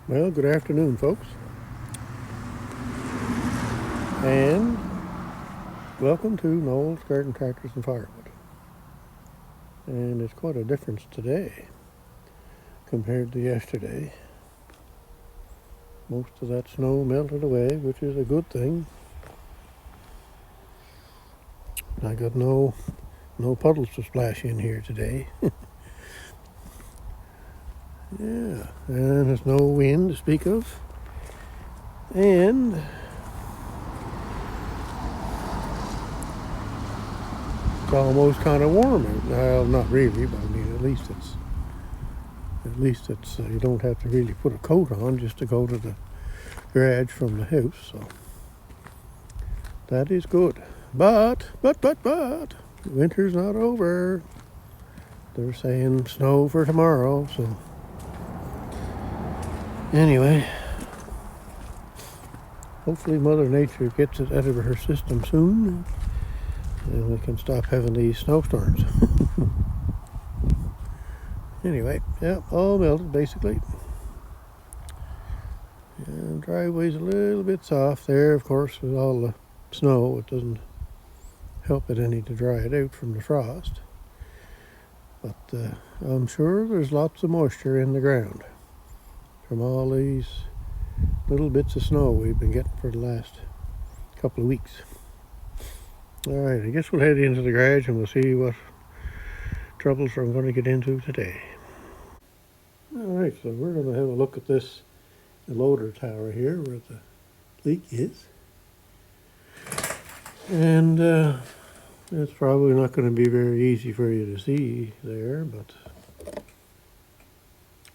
Well, good afternoon, folks, and welcome to Noel's Garden Tractors and Firewood. And it's quite a difference today compared to yesterday. Most of that snow melted away, which is a good thing. I got no puddles to splash in here today. Yeah, and there's no wind to speak of. And it's almost kind of warm out. Well, not really, but I mean, at least it's you don't have to really put a coat on just to go to the garage from the house. So that is good. But, winter's not over. They're saying snow for tomorrow, so anyway, hopefully Mother Nature gets it out of her system soon and we can stop having these snowstorms. Anyway, yeah, all melted basically. And driveway's a little bit soft there, of course, with all the snow. It doesn't help it any to dry it out from the frost. But I'm sure there's lots of moisture in the ground from all these little bits of snow we've been getting for the last couple of weeks. All right, I guess we'll head into the garage and we'll see what troubles I'm going to get into today. All right, so we're going to have a look at this loader tower here where the leak is. And it's probably not going to be very easy for you to see there, but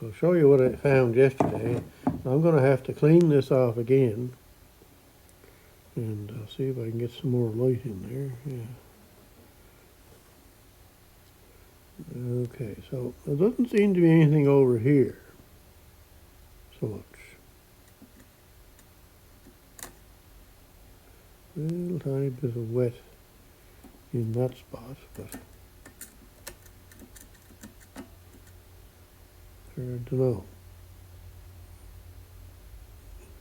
I'll show you what I found yesterday. I'm going to have to clean this off again, and I'll see if I can get some more light in there. Yeah. Okay, so there doesn't seem to be anything over here so much. A little tiny bit of wet in that spot, but hard to know.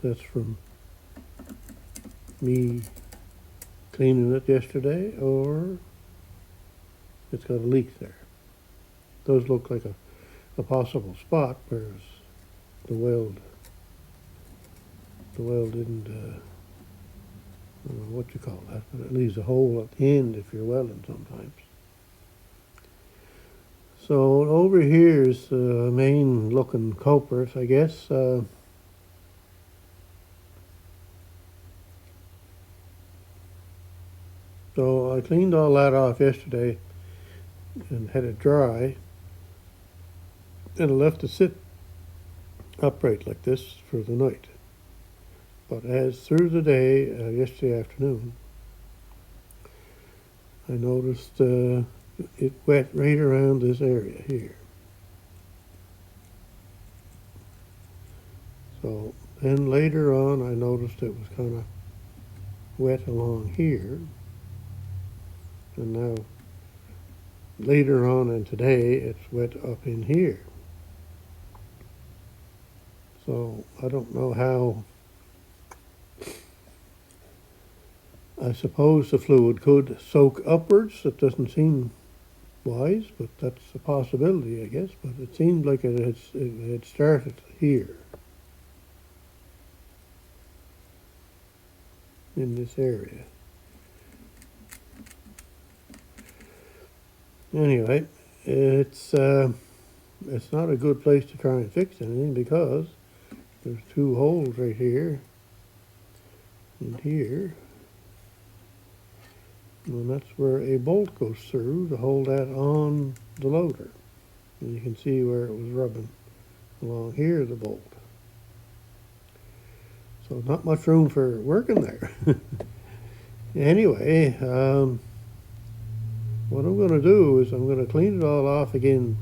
That's from me cleaning it yesterday, or it's got a leak there. Those look like a possible spot, whereas the weld didn't, I don't know what you call that, but it leaves a hole at the end if you're welding sometimes. So over here is the main looking culprit, I guess. So I cleaned all that off yesterday and had it dry, and I left it sit upright like this for the night. But as through the day, yesterday afternoon, I noticed it wet right around this area here. So then later on, I noticed it was kind of wet along here. And now, later on and today, it's wet up in here. So I don't know how. I suppose the fluid could soak upwards. It doesn't seem wise, but that's a possibility, I guess. But it seemed like it had started here, in this area. Anyway, it's not a good place to try and fix anything because there's two holes right here and here. And that's where a bolt goes through to hold that on the loader. And you can see where it was rubbing along here, the bolt. So not much room for working there. Anyway, what I'm going to do is I'm going to clean it all off again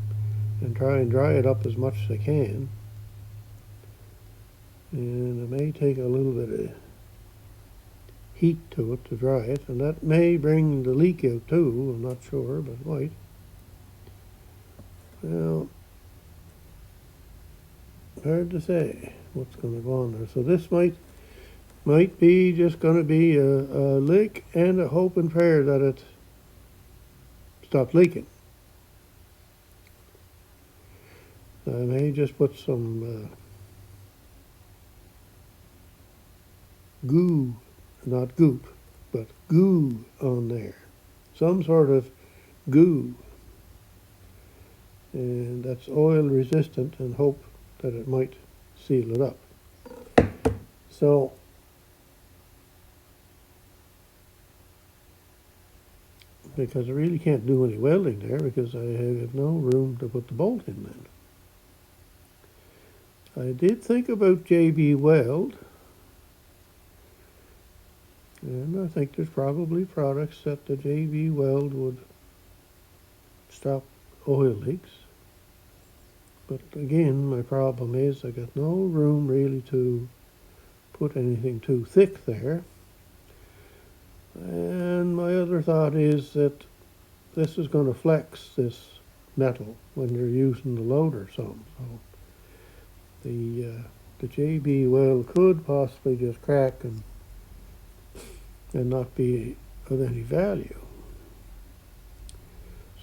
and try and dry it up as much as I can. And it may take a little bit of heat to it to dry it, and that may bring the leak out too. I'm not sure, but it might. Well, hard to say what's going to go on there. So this might be just going to be a leak and a hope and prayer that it stops leaking. I may just put some goo, not goop, but goo on there. Some sort of goo. And that's oil resistant, and hope that it might seal it up. So because I really can't do any welding there because I have no room to put the bolt in then. I did think about JB Weld, and I think there's probably products that the JB Weld would stop oil leaks. But again, my problem is I got no room really to put anything too thick there. And my other thought is that this is going to flex this metal when you're using the loader some. So the JB weld could possibly just crack and not be of any value.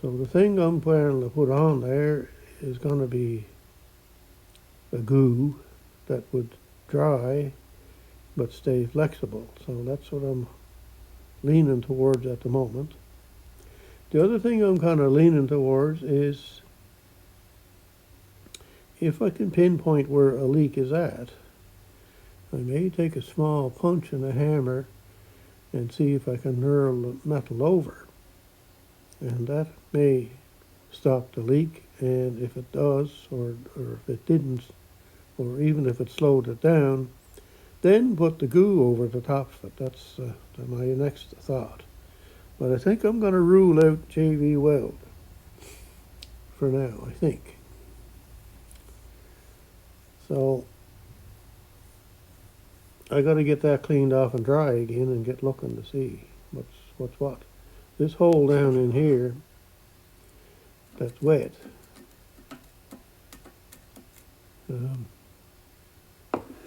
So the thing I'm planning to put on there is going to be a goo that would dry but stay flexible. So that's what I'm leaning towards at the moment. The other thing I'm kind of leaning towards is if I can pinpoint where a leak is at, I may take a small punch and a hammer and see if I can knurl the metal over. And that may stop the leak, and if it does, or if it didn't, or even if it slowed it down, then put the goo over the top of it. That's my next thought. But I think I'm going to rule out JV Weld for now, I think. So I got to get that cleaned off and dry again and get looking to see what's what. This hole down in here that's wet. And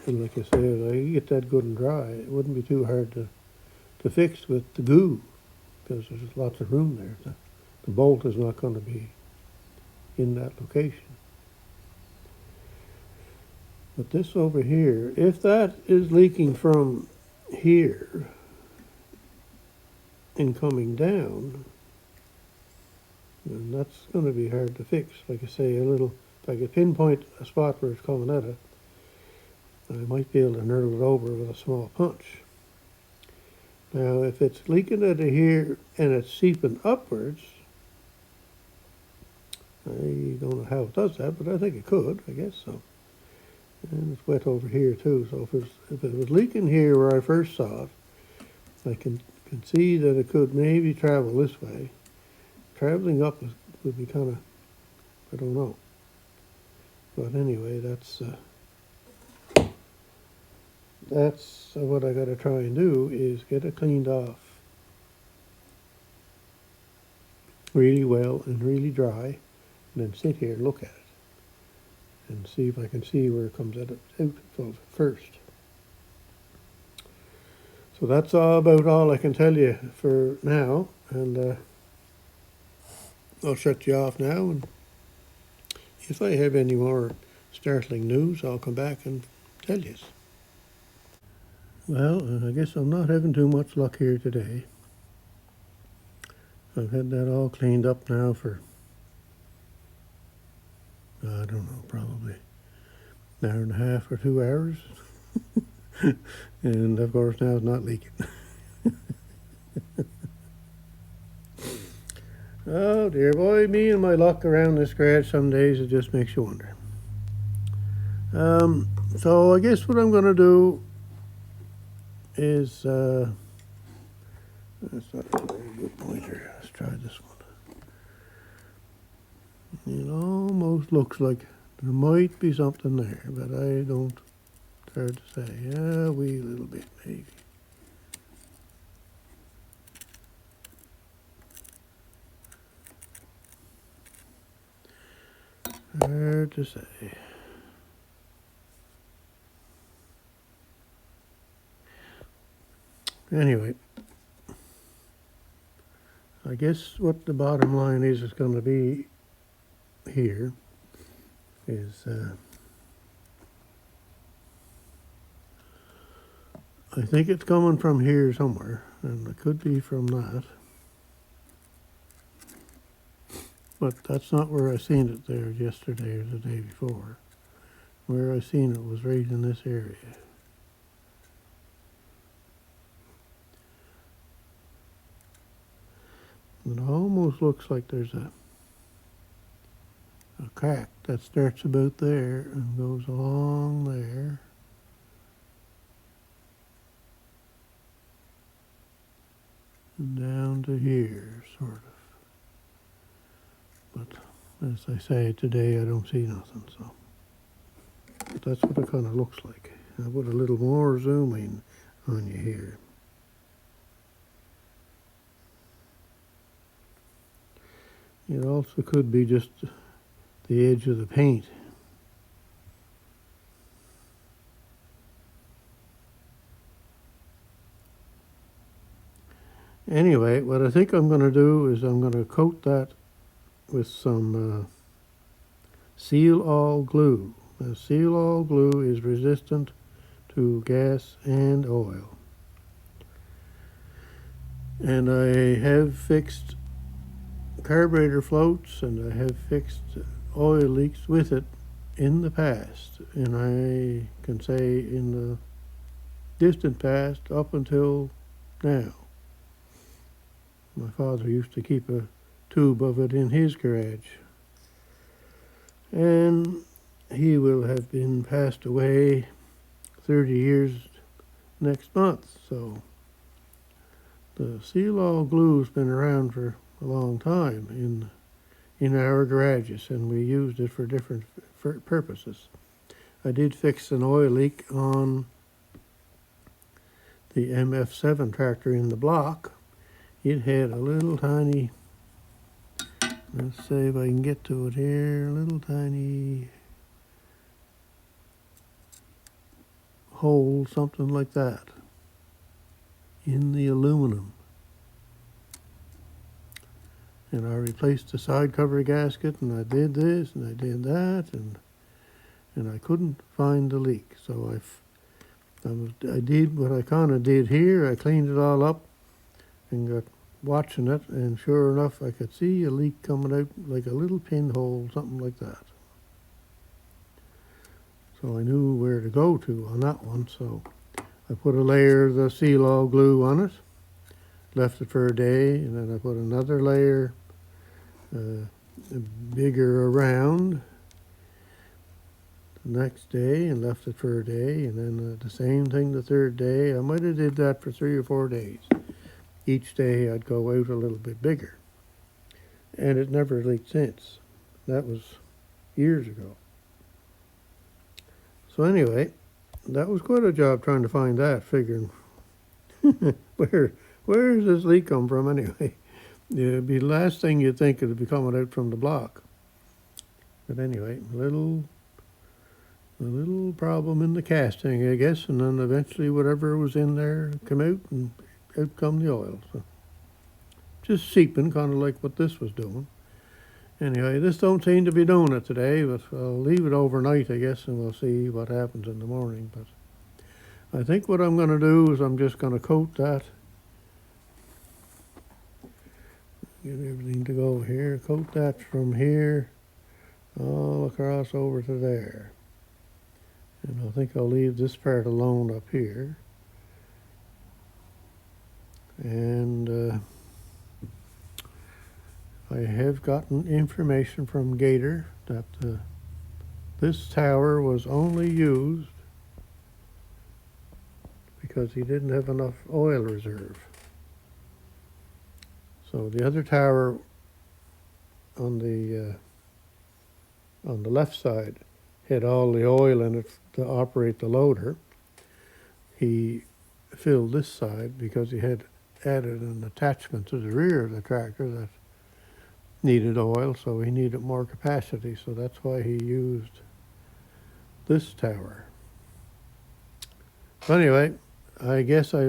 like I said, I get that good and dry. It wouldn't be too hard to fix with the goo because there's lots of room there. The bolt is not going to be in that location. But this over here, if that is leaking from here and coming down, then that's going to be hard to fix. Like I say, if I could pinpoint a spot where it's coming at it, I might be able to knurl it over with a small punch. Now, if it's leaking out of here and it's seeping upwards, I don't know how it does that, but I think it could, I guess so. And it's wet over here too, so if it was leaking here where I first saw it, I can see that it could maybe travel this way. Traveling up would be kind of, I don't know. But anyway, that's what I got to try and do is get it cleaned off really well and really dry, and then sit here and look at it and see if I can see where it comes out of first. So that's about all I can tell you for now, and I'll shut you off now, and if I have any more startling news, I'll come back and tell you. Well, I guess I'm not having too much luck here today. I've had that all cleaned up now for, I don't know, probably an hour and a half or 2 hours. And of course now it's not leaking. Oh dear boy, me and my luck around this garage some days, it just makes you wonder. So I guess what I'm going to do is, that's not a very good pointer. Let's try this one. It almost looks like there might be something there, but I don't, it's hard to say. Yeah, a wee little bit maybe. Hard to say. Anyway, I guess what the bottom line is going to be here is I think it's coming from here somewhere, and it could be from that. But that's not where I seen it there yesterday or the day before. Where I seen it was right in this area. It almost looks like there's a crack that starts about there and goes along there. And down to here, sort of. But as I say, today I don't see nothing, so. But that's what it kind of looks like. I'll put a little more zooming on you here. It also could be just the edge of the paint. Anyway, what I think I'm going to do is I'm going to coat that with some seal-all glue. Now, seal-all glue is resistant to gas and oil. And I have fixed carburetor floats and I have fixed oil leaks with it in the past. And I can say in the distant past up until now. My father used to keep a tube of it in his garage. And he will have been passed away 30 years next month. So the seal-all glue's been around for a long time in our garages, and we used it for different purposes. I did fix an oil leak on the MF7 tractor in the block. It had a little tiny, let's see if I can get to it here, a little tiny hole, something like that, in the aluminum. And I replaced the side cover gasket, and I did this, and I did that, and I couldn't find the leak. So I did what I kind of did here. I cleaned it all up and got watching it, and sure enough, I could see a leak coming out like a little pinhole, something like that. So I knew where to go to on that one, so I put a layer of the seal-all glue on it, left it for a day, and then I put another layer bigger around the next day and left it for a day, and then the same thing the third day. I might have did that for 3 or 4 days. Each day I'd go out a little bit bigger, and it never leaked since. That was years ago. So anyway, that was quite a job trying to find that, figuring where does this leak come from anyway? It'd be the last thing you'd think it'd be coming out from the block. But anyway, a little problem in the casting, I guess, and then eventually whatever was in there come out, and out come the oil. So just seeping, kind of like what this was doing. Anyway, this don't seem to be doing it today, but I'll leave it overnight, I guess, and we'll see what happens in the morning. But I think what I'm going to do is I'm just going to coat that. Get everything to go here. Coat that from here all across over to there. And I think I'll leave this part alone up here. And I have gotten information from Gator that this tower was only used because he didn't have enough oil reserve. So the other tower on the left side had all the oil in it to operate the loader. He filled this side because he had added an attachment to the rear of the tractor that needed oil, so he needed more capacity, so that's why he used this tower. So anyway, I guess I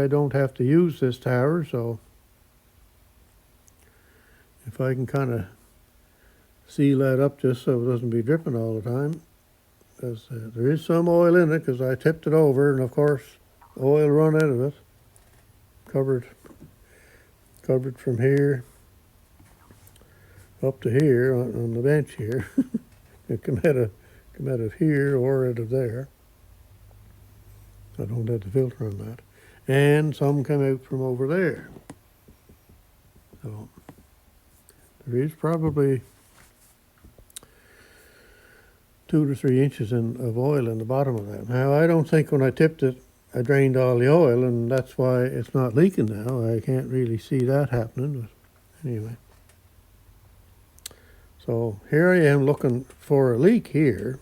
don't have to use this tower, so if I can kind of seal that up just so it doesn't be dripping all the time, because there is some oil in it because I tipped it over, and of course oil run out of it. Covered from here up to here on the bench here. It come out of here or out of there. I don't have the filter on that. And some come out from over there. So there is probably 2 to 3 inches of oil in the bottom of that. Now, I don't think when I tipped it, I drained all the oil, and that's why it's not leaking now. I can't really see that happening, but anyway. So here I am looking for a leak here,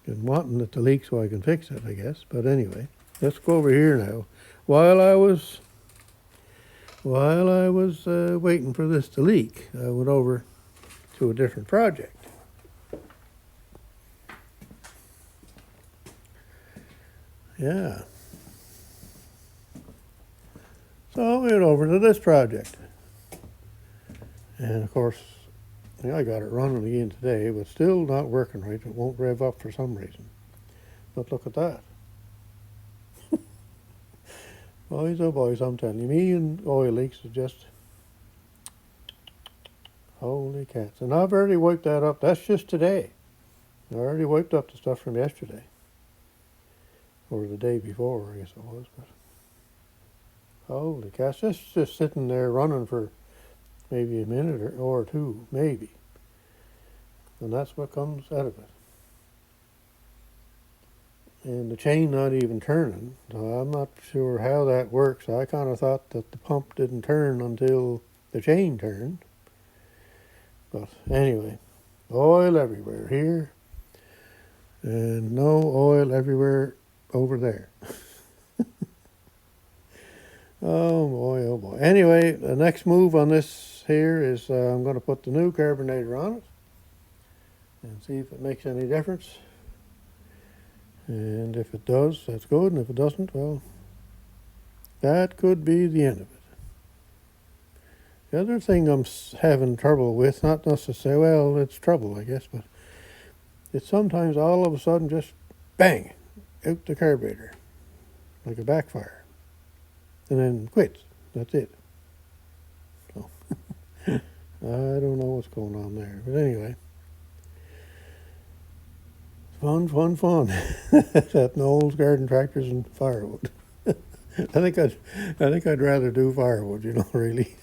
and wanting it to leak so I can fix it, I guess. But anyway, let's go over here now. While I was waiting for this to leak, I went over to a different project. Yeah. So I went over to this project. And of course, I got it running again today, but still not working right. It won't rev up for some reason. But look at that. Boys, oh boys, I'm telling you, me and oil leaks are just holy cats. And I've already wiped that up. That's just today. I already wiped up the stuff from yesterday. Or the day before, I guess it was. But holy cats, just sitting there running for maybe a minute or two, maybe. And that's what comes out of it. And the chain not even turning, so I'm not sure how that works. I kind of thought that the pump didn't turn until the chain turned. But anyway, oil everywhere here, and no oil everywhere over there. Oh boy, oh boy. Anyway, the next move on this here is I'm going to put the new carbonator on it and see if it makes any difference. And if it does, that's good. And if it doesn't, well, that could be the end of it. The other thing I'm having trouble with, not necessarily, well, it's trouble, I guess, but it's sometimes all of a sudden just bang, out the carburetor, like a backfire, and then quits. That's it. So, I don't know what's going on there. But anyway, fun. That Knowles garden tractors and firewood. I think I'd rather do firewood, really.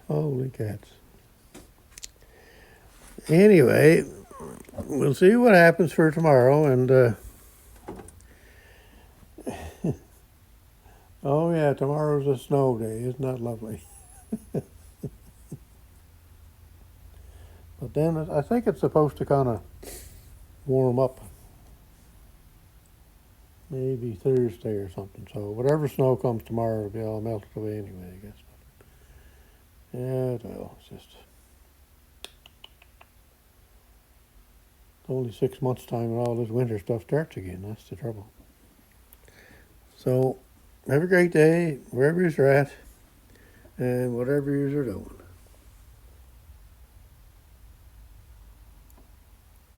Holy cats. Anyway, we'll see what happens for tomorrow, and oh yeah, tomorrow's a snow day. Isn't that lovely? But then I think it's supposed to kind of warm up maybe Thursday or something. So whatever snow comes tomorrow will be all melted away anyway, I guess. But yeah, well, it's just only 6 months' time and all this winter stuff starts again. That's the trouble. So have a great day wherever you're at and whatever you're doing.